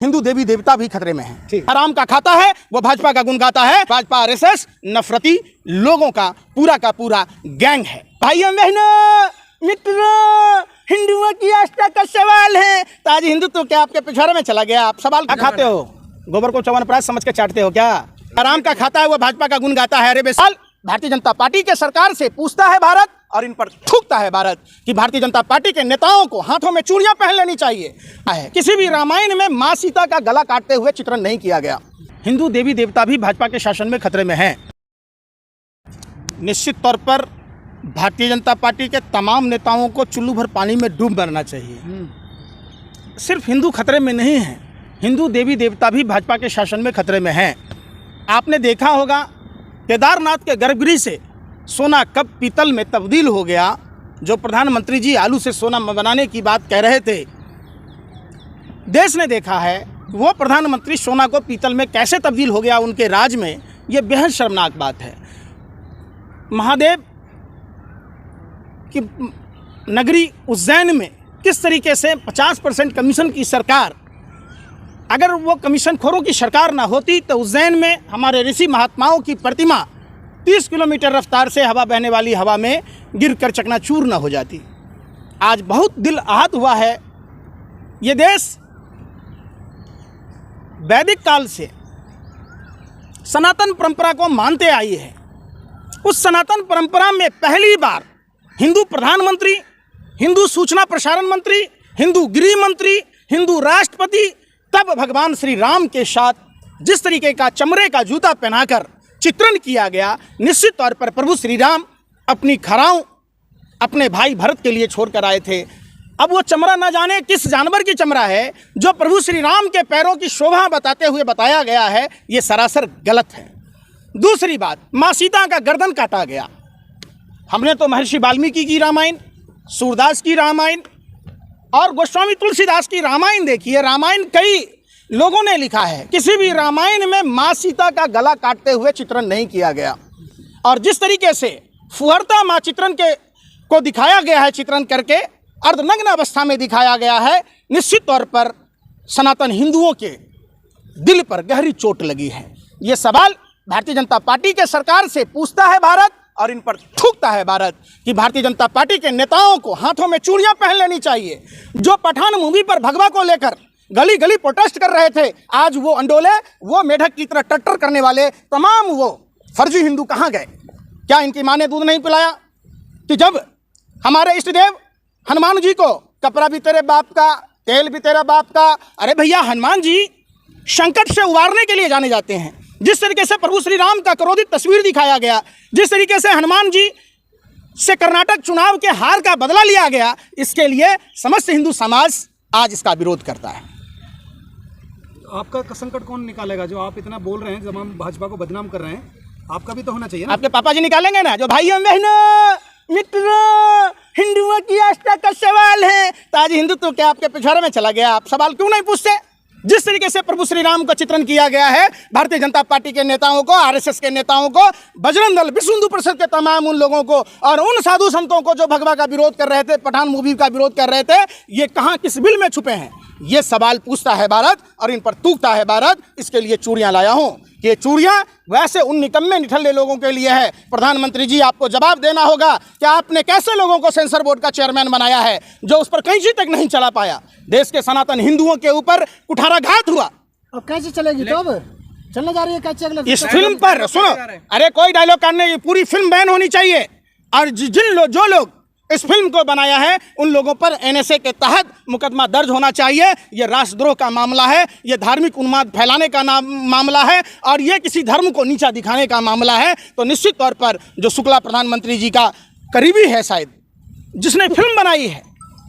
हिंदू देवी देवता भी खतरे में हैं। आराम का खाता है वो भाजपा का गुण गाता है। भाजपा आरएसएस नफरती लोगों का पूरा गैंग है। भाइयों बहनों मित्रों, हिंदुओं की आस्था का सवाल है तो आज हिंदुत्व क्या आपके पिछवाड़े में चला गया? आप सवाल क्या खाते हो? गोबर को च्यवनप्राश समझ के चाटते हो क्या? आराम का खाता है वो भाजपा का गुण गाता है। अरे बेसाल, भारतीय जनता पार्टी के सरकार से पूछता है भारत और इन पर थूकता है भारत कि भारतीय जनता पार्टी के नेताओं को हाथों में चूड़ियां पहन लेनी चाहिए। किसी भी रामायण में मां सीता का गला काटते हुए चित्रण नहीं किया गया। हिंदू देवी देवता भी भाजपा के शासन में खतरे में हैं। निश्चित तौर पर भारतीय जनता पार्टी के तमाम नेताओं को चुल्लू भर पानी में डूब मरना चाहिए। सिर्फ हिंदू खतरे में नहीं है, हिंदू देवी देवता भी भाजपा के शासन में खतरे में हैं। आपने देखा होगा केदारनाथ के गर्भगृह से सोना कब पीतल में तब्दील हो गया। जो प्रधानमंत्री जी आलू से सोना बनाने की बात कह रहे थे, देश ने देखा है वो प्रधानमंत्री सोना को पीतल में कैसे तब्दील हो गया उनके राज में। ये बेहद शर्मनाक बात है। महादेव की नगरी उज्जैन में किस तरीके से 50% कमीशन की सरकार, अगर वो कमीशन खोरों की सरकार ना होती तो उज्जैन में हमारे ऋषि महात्माओं की प्रतिमा 30 किलोमीटर रफ्तार से हवा बहने वाली हवा में गिरकर चकनाचूर न हो जाती। आज बहुत दिल आहत हुआ है। ये देश वैदिक काल से सनातन परंपरा को मानते आई है। उस सनातन परंपरा में पहली बार हिंदू प्रधानमंत्री, हिंदू सूचना प्रसारण मंत्री, हिंदू गृह मंत्री, हिंदू राष्ट्रपति, तब भगवान श्री राम के साथ जिस तरीके का चमड़े का जूता पहनाकर चित्रण किया गया, निश्चित तौर पर प्रभु श्री राम अपनी खराओं अपने भाई भरत के लिए छोड़कर आए थे। अब वो चमड़ा न जाने किस जानवर की चमड़ा है जो प्रभु श्री राम के पैरों की शोभा बताते हुए बताया गया है, ये सरासर गलत है। दूसरी बात, माँ सीता का गर्दन काटा गया। हमने तो महर्षि वाल्मीकि की रामायण, सूरदास की रामायण और गोस्वामी तुलसीदास की रामायण देखी है। रामायण कई लोगों ने लिखा है, किसी भी रामायण में माँ सीता का गला काटते हुए चित्रण नहीं किया गया। और जिस तरीके से फुहरता माँ चित्रण को दिखाया गया है, चित्रण करके अर्धनग्न अवस्था में दिखाया गया है, निश्चित तौर पर सनातन हिंदुओं के दिल पर गहरी चोट लगी है। ये सवाल भारतीय जनता पार्टी के सरकार से पूछता है भारत और इन पर थूकता है भारत कि भारतीय जनता पार्टी के नेताओं को हाथों में चूड़ियां पहन लेनी चाहिए। जो पठान मूवी पर भगवा को लेकर गली गली प्रोटेस्ट कर रहे थे, आज वो अंडोले, वो मेढक की तरह टट्टर करने वाले तमाम वो फर्जी हिंदू कहाँ गए? क्या इनकी माँ ने दूध नहीं पिलाया कि जब हमारे इष्ट देव हनुमान जी को कपड़ा भी तेरे बाप का, तेल भी तेरा बाप का। अरे भैया, हनुमान जी संकट से उबारने के लिए जाने जाते हैं। जिस तरीके से प्रभु श्री राम का क्रोधित तस्वीर दिखाया गया, जिस तरीके से हनुमान जी से कर्नाटक चुनाव के हार का बदला लिया गया, इसके लिए समस्त हिंदू समाज आज इसका विरोध करता है। आपका संकट कौन निकालेगा? जो आप इतना बोल रहे हैं, जब हम भाजपा को बदनाम कर रहे हैं, आपका भी तो होना चाहिए ना? आपके पापा जी निकालेंगे ना? जो भाइयों बहनों मित्रों, हिंदुओं की आस्था का सवाल है तो आज हिंदुत्व क्या आपके पिछवाड़े में चला गया? आप सवाल क्यों नहीं पूछते? जिस तरीके से प्रभु श्री राम का चित्रण किया गया है, भारतीय जनता पार्टी के नेताओं को, आरएसएस के नेताओं को, बजरंग दल, विश्व हिंदू परिषद के तमाम उन लोगों को और उन साधु संतों को जो भगवा का विरोध कर रहे थे, पठान मूवी का विरोध कर रहे थे, ये कहाँ किस बिल में छुपे हैं? ये सवाल पूछता है भारत और इन पर थूकता है भारत। इसके लिए चूड़ियां लाया हूं कि ये चूड़ियां वैसे उन निकम्मे निठल्ले लोगों के लिए है। प्रधानमंत्री जी, आपको जवाब देना होगा कि आपने कैसे लोगों को सेंसर बोर्ड का चेयरमैन बनाया है जो उस पर कैंची तक नहीं चला पाया। देश के सनातन हिंदुओं के ऊपर कुठाराघात हुआ। अब कैसे चलेगी? तो अब चलने जा रही है कैसे? अगले इस फिल्म पर सुनो, अरे कोई डायलॉग करने, पूरी फिल्म बैन होनी चाहिए। और जो लोग इस फिल्म को बनाया है उन लोगों पर एनएसए के तहत मुकदमा दर्ज होना चाहिए। ये राष्ट्रद्रोह का मामला है, ये धार्मिक उन्माद फैलाने का मामला है और ये किसी धर्म को नीचा दिखाने का मामला है। तो निश्चित तौर पर जो शुक्ला प्रधानमंत्री जी का करीबी है शायद, जिसने फिल्म बनाई है,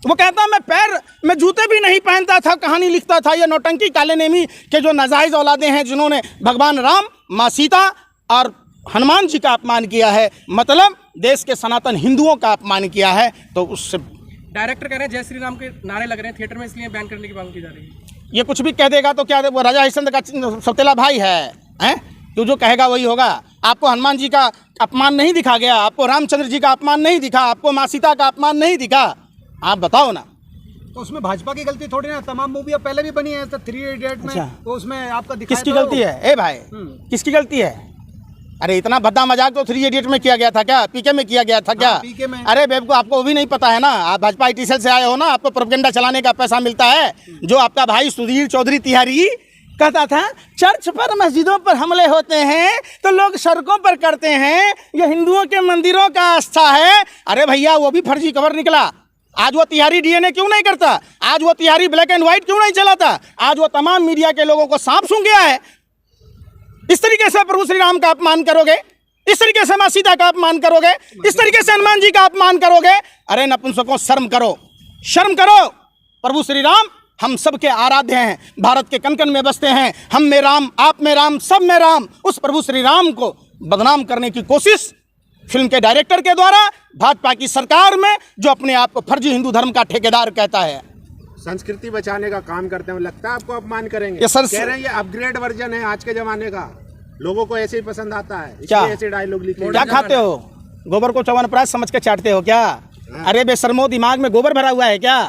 वो कहता मैं पैर में जूते भी नहीं पहनता था, कहानी लिखता था। ये नौटंकी काले नेमी के जो नाजायज़ औलादे हैं जिन्होंने भगवान राम, माँ सीता और हनुमान जी का अपमान किया है, मतलब देश के सनातन हिंदुओं का अपमान किया है, तो उससे डायरेक्टर कह रहे हैं जय श्री राम के नारे लग रहे हैं थिएटर में, इसलिए बैन करने की मांग की जा रही है। ये कुछ भी कह देगा तो क्या वो राजा हरिश्चंद्र का सौतेला भाई है? तो जो कहेगा वही होगा। आपको हनुमान जी का अपमान नहीं दिखा गया, आपको रामचंद्र जी का अपमान नहीं दिखा, आपको माँ सीता का अपमान नहीं दिखा। आप बताओ ना, तो उसमें भाजपा की गलती थोड़ी ना, तमाम मूवी अब पहले भी बनी है, तो 3 इडियट में अच्छा। तो उसमें आपका दिखाया किसकी तो- गलती है? ए भाई, किसकी गलती है? अरे इतना भद्दा मजाक तो 3 इडियट में किया गया था क्या? पीके में किया गया था क्या? पीके में। अरे बेवकूफ, आपको वो भी नहीं पता है ना, आप भाजपा IT सेल से आए हो ना, आपको प्रोपेगेंडा चलाने का पैसा मिलता है। जो आपका भाई सुधीर चौधरी तिहारी कहता था चर्च पर मस्जिदों पर हमले होते हैं तो लोग सड़कों पर करते हैं, ये हिंदुओं के मंदिरों का आस्था है। अरे भैया, वो भी फर्जी खबर निकला। आज वो तिहारी DNA क्यों नहीं करता? आज वो तिहारी ब्लैक एंड व्हाइट क्यों नहीं चलाता? आज वो तमाम मीडिया के लोगों को सांप सूंघ गया है। इस तरीके से प्रभु श्री राम का अपमान करोगे, इस तरीके से मां सीता का अपमान करोगे, इस तरीके से हनुमान जी का अपमान करोगे? अरे नपुंसकों, शर्म करो, शर्म करो। प्रभु श्री राम हम सबके आराध्य हैं, भारत के कण कण में बसते हैं। हम में राम, आप में राम, सब में राम। उस प्रभु श्री राम को बदनाम करने की कोशिश फिल्म के डायरेक्टर के द्वारा भाजपा की सरकार में, जो अपने आप को फर्जी हिंदू धर्म का ठेकेदार कहता है। संस्कृति बचाने का काम करते हैं, लगता है आपको अपमान करेंगे? ये सर कह रहे हैं ये अपग्रेड वर्जन है आज के जमाने का, लोगों को ऐसे ही पसंद आता है, क्या? इसलिए ऐसे डायलॉग लिखे। क्या खाते हो? गोबर को च्यवनप्राश समझ के चाटते हो क्या? अरे बेशर्मो, दिमाग में गोबर भरा हुआ है क्या?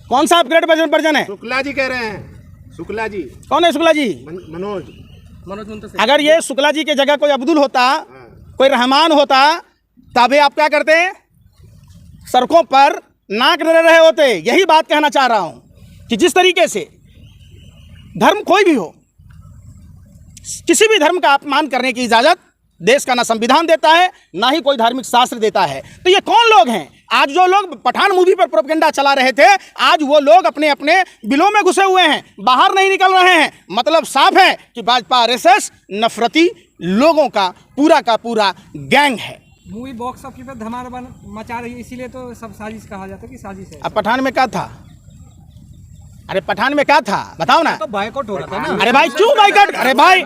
कौन सा अपग्रेड वर्जन है? शुक्ला जी कह रहे हैं, शुक्ला जी। कौन है शुक्ला जी? मनोज मुंतशिर। अगर ये शुक्ला जी की जगह कोई अब्दुल होता, कोई रहमान होता, तभी आप क्या करते? सड़कों पर नाक रह रहे होते। यही बात कहना चाह रहा हूं कि जिस तरीके से धर्म कोई भी हो, किसी भी धर्म का अपमान करने की इजाजत देश का ना संविधान देता है, ना ही कोई धार्मिक शास्त्र देता है। तो ये कौन लोग हैं? आज जो लोग पठान मूवी पर प्रोपेगेंडा चला रहे थे, आज वो लोग अपने अपने बिलों में घुसे हुए हैं, बाहर नहीं निकल रहे हैं। मतलब साफ है कि भाजपा RSS नफरती लोगों का पूरा गैंग है। मूवी बॉक्स ऑफिस पे धमाल मचा रही है, इसीलिए तो सब साजिश कहा जाता है कि साजिश है। अब पठान में क्या था? अरे पठान में क्या था बताओ ना। तो बायकॉट हो रहा था ना। अरे भाई क्यों बाइकआउट? अरे भाई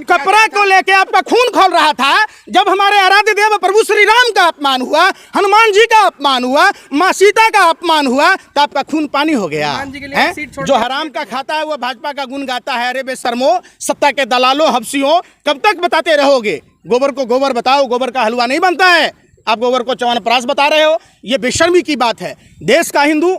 कपड़ा को लेके आपका खून खौल रहा था। जब हमारे आराध्य देव प्रभु श्री राम का अपमान हुआ, हनुमान जी का अपमान हुआ, माँ सीता का अपमान हुआ, तो आपका खून पानी हो गया हनुमान जी के लिए है? सीट छोड़ जो के हराम का खाता है वो भाजपा का गुण गाता है। अरे बेशर्मो, सत्ता के दलालों, हफ्सियों, कब तक बताते रहोगे? गोबर को गोबर बताओ, गोबर का हलवा नहीं बनता है। आप गोबर को च्यवनप्राश बता रहे हो, ये बेशर्मी की बात है। देश का हिंदू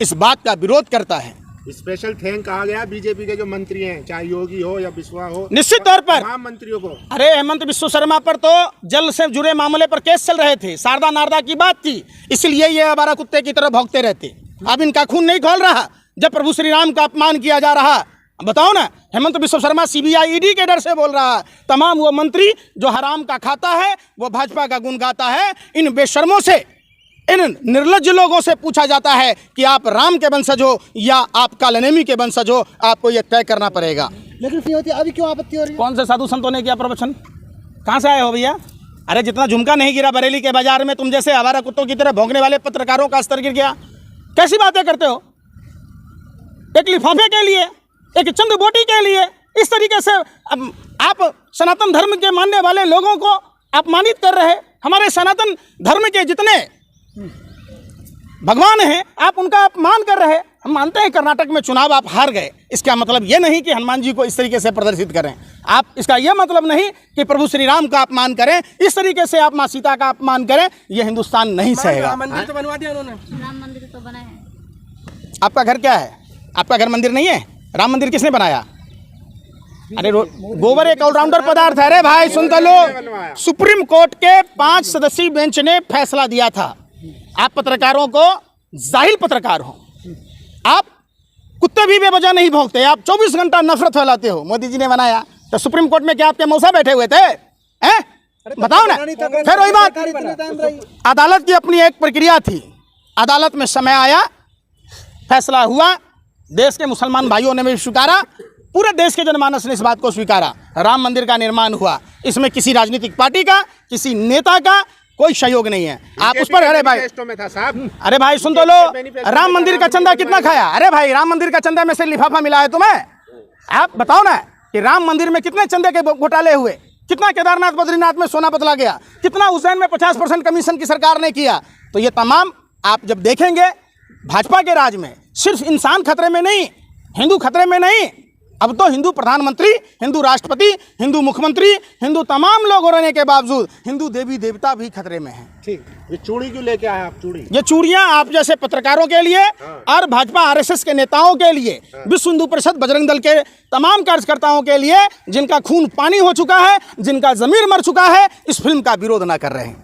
इस बात का विरोध करता है। स्पेशल थैंक कहा गया बीजेपी के जो मंत्री हैं, चाहे योगी हो या बिस्वा हो, निश्चित तौर पर तमाम मंत्रियों को। अरे हेमंत बिस्व शर्मा पर तो जल से जुड़े मामले पर केस चल रहे थे, शारदा नारदा की बात थी, इसलिए ये आवारा कुत्ते की तरह भौंकते रहते। अब इनका खून नहीं खौल रहा जब प्रभु श्री राम का अपमान किया जा रहा। बताओ ना, हेमंत बिस्व शर्मा CBI ED के डर से बोल रहा है। तमाम वो मंत्री जो हराम का खाता है वो भाजपा का गुण गाता है। इन बेशर्मों से, इन निर्लज्ज लोगों से पूछा जाता है कि आप राम के वंशज हो या आप कालनेमी के वंशज हो, आपको यह तय करना पड़ेगा। लेकिन फिर होती अभी क्यों आपत्ति हो रही है? कौन से साधु संतों ने किया प्रवचन? कहाँ से आए हो भैया? अरे जितना झुमका नहीं गिरा बरेली के बाजार में, तुम जैसे आवारा कुत्तों की तरह भौंकने वाले पत्रकारों का स्तर गिर गया। कैसी बातें करते हो? एक लिफाफे के लिए, एक चंद बोटी के लिए इस तरीके से आप सनातन धर्म के मानने वाले लोगों को अपमानित कर रहे। हमारे सनातन धर्म के जितने भगवान हैं, आप उनका अपमान कर रहे। हम मानते हैं कर्नाटक में चुनाव आप हार गए, इसका मतलब ये नहीं कि हनुमान जी को इस तरीके से प्रदर्शित करें आप। इसका यह मतलब नहीं कि प्रभु श्री राम का अपमान करें, इस तरीके से आप माँ सीता का अपमान करें। यह हिंदुस्तान नहीं सहेगा। राम मंदिर तो बनवा दिया उन्होंने। राम मंदिर तो बना है। आपका घर क्या है? आपका घर मंदिर नहीं है? राम मंदिर किसने बनाया? अरे गोबर एक ऑलराउंडर पदार्थ है। अरे भाई सुन तो लो, सुप्रीम कोर्ट के 5 सदस्यीय बेंच ने फैसला दिया था, आप पत्रकारों को, जाहिल पत्रकार हो आप, कुत्ते भी बेवजह नहीं भौंकते, आप 24 घंटा नफरत फैलाते हो। मोदी जी ने बनाया तो सुप्रीम कोर्ट में क्या आपके मौसा बैठे हुए थे? हैं? बताओ ना। फिर वही बात, अदालत की अपनी एक प्रक्रिया थी। अदालत में समय आया, फैसला हुआ, देश के मुसलमान भाइयों ने भी स्वीकारा, पूरे देश के जनमानस ने इस बात को स्वीकारा। राम मंदिर का निर्माण हुआ। इसमें किसी राजनीतिक पार्टी का, किसी नेता का कोई सहयोग नहीं है। आप उस पर, अरे भाई, में था साहब। अरे भाई सुन तो लो, राम मंदिर का चंदा कितना खाया? अरे भाई, राम मंदिर का चंदा में से लिफाफा मिला है तुम्हें? आप बताओ ना कि राम मंदिर में कितने चंदे के घोटाले हुए, कितना केदारनाथ बद्रीनाथ में सोना बदला गया, कितना उज्जैन में 50% कमीशन की सरकार ने किया। तो ये तमाम आप जब देखेंगे, भाजपा के राज में सिर्फ इंसान खतरे में नहीं, हिंदू खतरे में नहीं, अब तो हिंदू प्रधानमंत्री, हिंदू राष्ट्रपति, हिंदू मुख्यमंत्री, हिंदू तमाम लोग होने के बावजूद हिंदू देवी देवता भी खतरे में हैं। ठीक, ये चूड़ी क्यों लेके आए आप? चूड़ी ये चूड़ियां आप जैसे पत्रकारों के लिए और भाजपा आरएसएस के नेताओं के लिए, विश्व हिंदू परिषद बजरंग दल के तमाम कार्यकर्ताओं के लिए, जिनका खून पानी हो चुका है, जिनका जमीर मर चुका है, इस फिल्म का विरोध ना कर रहे हैं।